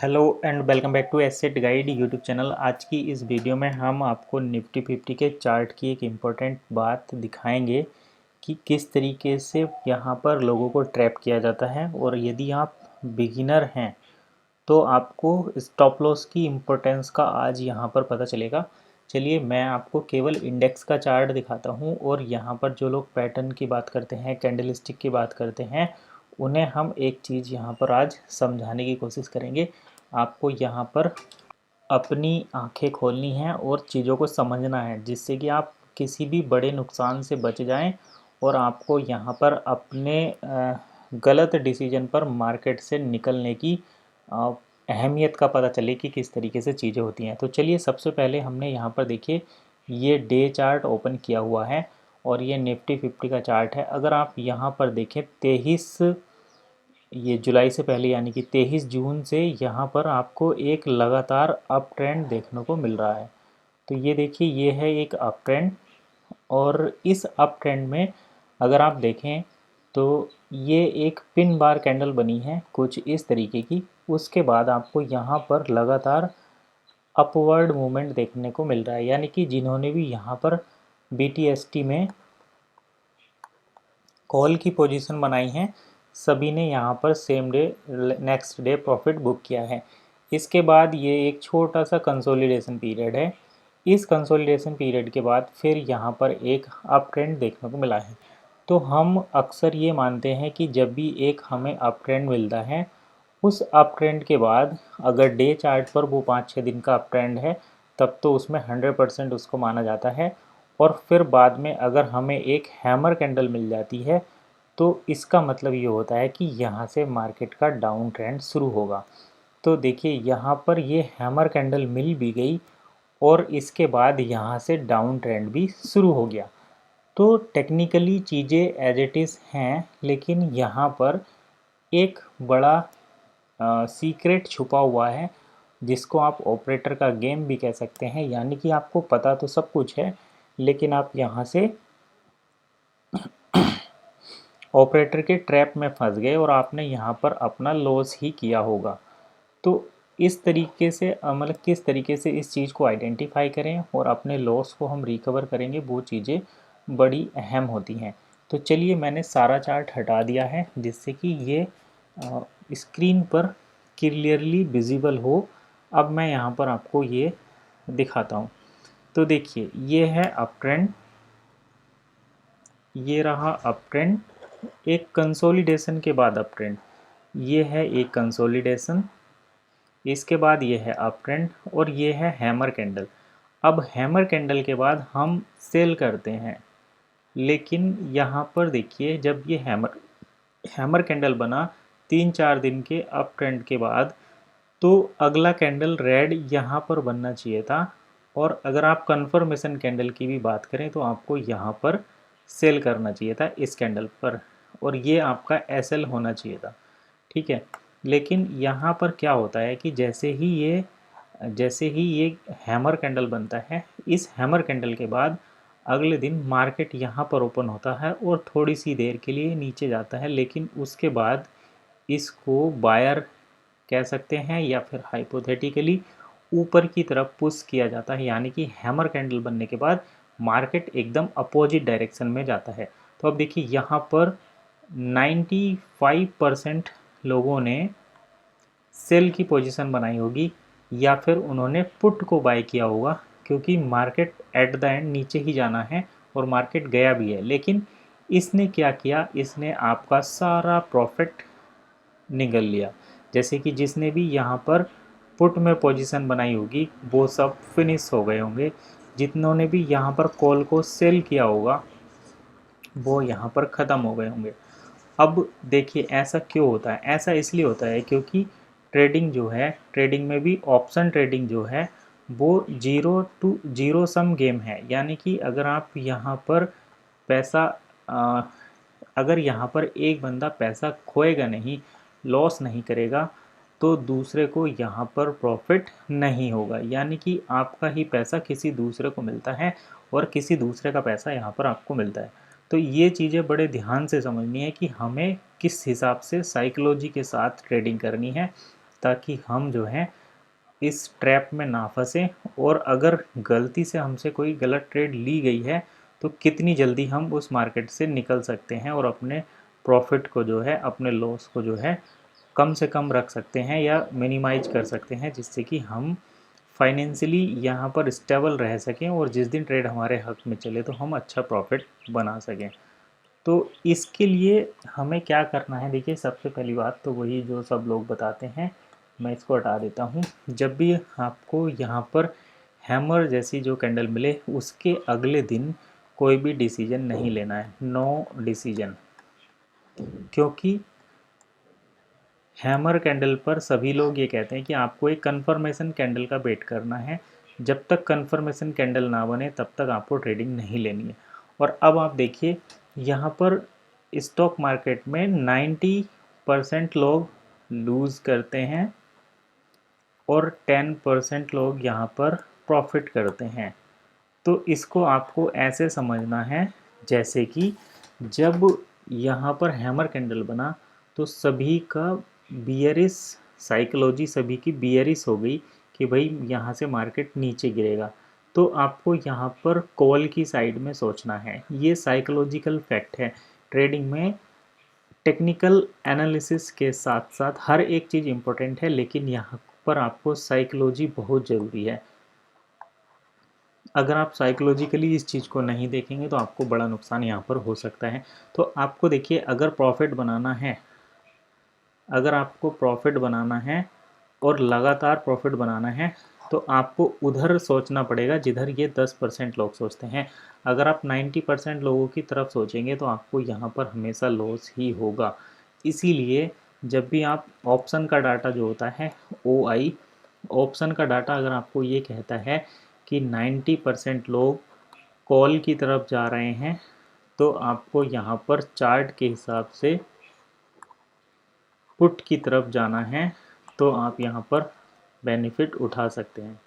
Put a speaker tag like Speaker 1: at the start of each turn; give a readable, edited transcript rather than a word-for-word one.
Speaker 1: Hello and welcome back to Asset Guide YouTube channel. आज की इस वीडियो में हम आपको निफ्टी 50 के चार्ट की एक इम्पोर्टेंट बात दिखाएंगे कि किस तरीके से यहाँ पर लोगों को ट्रैप किया जाता है, और यदि आप बिगिनर हैं तो आपको स्टॉप लॉस की इम्पोर्टेंस का आज यहाँ पर पता चलेगा। चलिए मैं आपको केवल इंडेक्स का चार्ट दिखाता हूँ, और यहाँ पर जो लोग पैटर्न की बात करते हैं, कैंडलस्टिक की बात करते हैं, उन्हें हम एक चीज़ यहाँ पर आज समझाने की कोशिश करेंगे। आपको यहाँ पर अपनी आंखें खोलनी हैं और चीज़ों को समझना है, जिससे कि आप किसी भी बड़े नुकसान से बच जाएं और आपको यहाँ पर अपने गलत डिसीजन पर मार्केट से निकलने की अहमियत का पता चले कि किस तरीके से चीज़ें होती हैं। तो चलिए सबसे पहले हमने यहाँ पर देखिए ये डे चार्ट ओपन किया हुआ है और ये निफ्टी 50 का चार्ट है। अगर आप यहाँ पर देखें 23 ये जुलाई से पहले यानी कि 23 जून से यहाँ पर आपको एक लगातार अप ट्रेंड देखने को मिल रहा है। तो ये देखिए ये है एक अप ट्रेंड, और इस अप ट्रेंड में अगर आप देखें तो ये एक पिन बार कैंडल बनी है कुछ इस तरीके की। उसके बाद आपको यहाँ पर लगातार अपवर्ड मूवमेंट देखने को मिल रहा है, यानी कि जिन्होंने भी यहाँ पर BTST में कॉल की पोजीशन बनाई है सभी ने यहाँ पर same day next day profit book किया है। इसके बाद ये एक छोटा सा कंसोलिडेशन पीरियड है। इस कंसोलिडेशन पीरियड के बाद फिर यहाँ पर एक अप ट्रेंड देखने को मिला है। तो हम अक्सर ये मानते हैं कि जब भी एक हमें अप ट्रेंड मिलता है, उस अप ट्रेंड के बाद अगर डे चार्ट पर वो 5-6 दिन का अप ट्रेंड है तब तो उसमें 100% उसको माना जाता है। और फिर बाद में अगर हमें एक हैमर कैंडल मिल जाती है तो इसका मतलब ये होता है कि यहाँ से मार्केट का डाउन ट्रेंड शुरू होगा। तो देखिए यहाँ पर ये हैमर कैंडल मिल भी गई और इसके बाद यहाँ से डाउन ट्रेंड भी शुरू हो गया। तो टेक्निकली चीज़ें एज इट इज़ हैं, लेकिन यहाँ पर एक बड़ा सीक्रेट छुपा हुआ है जिसको आप ऑपरेटर का गेम भी कह सकते हैं। यानी कि आपको पता तो सब कुछ है, लेकिन आप यहाँ से ऑपरेटर के ट्रैप में फंस गए और आपने यहाँ पर अपना लॉस ही किया होगा। तो इस तरीके से मतलब किस तरीके से इस चीज़ को आइडेंटिफाई करें और अपने लॉस को हम रिकवर करेंगे, वो चीज़ें बड़ी अहम होती हैं। तो चलिए मैंने सारा चार्ट हटा दिया है जिससे कि ये स्क्रीन पर क्लियरली विजिबल हो। अब मैं यहाँ पर आपको ये दिखाता हूँ। तो देखिए ये है अप ट्रेंड, ये रहा अप ट्रेंड, एक कंसोलिडेशन के बाद अप ट्रेंड, ये है एक कंसोलिडेशन, इसके बाद ये है अप ट्रेंड, और ये है हैमर कैंडल। अब हैमर कैंडल के बाद हम सेल करते हैं, लेकिन यहाँ पर देखिए जब ये हैमर हैमर कैंडल बना 3-4 दिन के अप ट्रेंड के बाद, तो अगला कैंडल रेड यहाँ पर बनना चाहिए था। और अगर आप कंफर्मेशन कैंडल की भी बात करें तो आपको यहाँ पर सेल करना चाहिए था इस कैंडल पर, और ये आपका SL होना चाहिए था, ठीक है। लेकिन यहाँ पर क्या होता है कि जैसे ही ये हैमर कैंडल बनता है, इस हैमर कैंडल के बाद अगले दिन मार्केट यहाँ पर ओपन होता है और थोड़ी सी देर के लिए नीचे जाता है, लेकिन उसके बाद इसको बायर कह सकते हैं या फिर हाइपोथेटिकली ऊपर की तरफ पुश किया जाता है। यानी कि हैमर कैंडल बनने के बाद मार्केट एकदम अपोजिट डायरेक्शन में जाता है। तो अब देखिए यहाँ पर 95% लोगों ने सेल की पोजीशन बनाई होगी या फिर उन्होंने पुट को बाय किया होगा, क्योंकि मार्केट एट द एंड नीचे ही जाना है और मार्केट गया भी है। लेकिन इसने क्या किया, इसने आपका सारा प्रॉफिट निगल लिया। जैसे कि जिसने भी यहाँ पर पुट में पोजीशन बनाई होगी वो सब फिनिश हो गए होंगे, जिन्होंने भी यहाँ पर कॉल को सेल किया होगा वो यहाँ पर ख़त्म हो गए होंगे। अब देखिए ऐसा क्यों होता है, ऐसा इसलिए होता है क्योंकि ट्रेडिंग जो है, ट्रेडिंग में भी ऑप्शन ट्रेडिंग जो है वो 0 टू 0 सम गेम है। यानी कि अगर आप यहाँ पर पैसा अगर यहाँ पर एक बंदा पैसा खोएगा नहीं, लॉस नहीं करेगा, तो दूसरे को यहाँ पर प्रॉफिट नहीं होगा। यानी कि आपका ही पैसा किसी दूसरे को मिलता है और किसी दूसरे का पैसा यहाँ पर आपको मिलता है। तो ये चीज़ें बड़े ध्यान से समझनी है कि हमें किस हिसाब से साइकोलॉजी के साथ ट्रेडिंग करनी है, ताकि हम जो है इस ट्रैप में ना फंसे, और अगर गलती से हमसे कोई गलत ट्रेड ली गई है तो कितनी जल्दी हम उस मार्केट से निकल सकते हैं और अपने प्रॉफिट को जो है, अपने लॉस को जो है कम से कम रख सकते हैं या मिनिमाइज कर सकते हैं, जिससे कि हम फाइनेंशियली यहाँ पर स्टेबल रह सकें और जिस दिन ट्रेड हमारे हक में चले तो हम अच्छा प्रॉफिट बना सकें। तो इसके लिए हमें क्या करना है, देखिए सबसे पहली बात तो वही जो सब लोग बताते हैं, मैं इसको हटा देता हूँ। जब भी आपको यहाँ पर हैमर जैसी जो कैंडल मिले उसके अगले दिन कोई भी डिसीजन नहीं लेना है, नो डिसीजन, क्योंकि हैमर कैंडल पर सभी लोग ये कहते हैं कि आपको एक कंफर्मेशन कैंडल का वेट करना है। जब तक कंफर्मेशन कैंडल ना बने तब तक आपको ट्रेडिंग नहीं लेनी है। और अब आप देखिए यहाँ पर स्टॉक मार्केट में 90% लोग लूज़ करते हैं और 10% लोग यहाँ पर प्रॉफिट करते हैं। तो इसको आपको ऐसे समझना है जैसे कि जब यहाँ पर हैमर कैंडल बना तो सभी का बियरिश साइकोलॉजी, सभी की बियरिश हो गई कि भाई यहाँ से मार्केट नीचे गिरेगा। तो आपको यहाँ पर कॉल की साइड में सोचना है। ये साइकोलॉजिकल फैक्ट है। ट्रेडिंग में टेक्निकल एनालिसिस के साथ साथ हर एक चीज़ इम्पोर्टेंट है, लेकिन यहाँ पर आपको साइकोलॉजी बहुत ज़रूरी है। अगर आप साइकोलॉजिकली इस चीज़ को नहीं देखेंगे तो आपको बड़ा नुकसान यहाँ पर हो सकता है। तो आपको देखिए, अगर प्रॉफिट बनाना है, अगर आपको प्रॉफिट बनाना है और लगातार प्रॉफिट बनाना है तो आपको उधर सोचना पड़ेगा जिधर ये 10% लोग सोचते हैं। अगर आप 90% लोगों की तरफ सोचेंगे तो आपको यहाँ पर हमेशा लॉस ही होगा। इसीलिए जब भी आप ऑप्शन का डाटा जो होता है OI, ऑप्शन का डाटा अगर आपको ये कहता है कि 90% लोग कॉल की तरफ जा रहे हैं तो आपको यहाँ पर चार्ट के हिसाब से पुट की तरफ जाना है, तो आप यहाँ पर बेनिफिट उठा सकते हैं।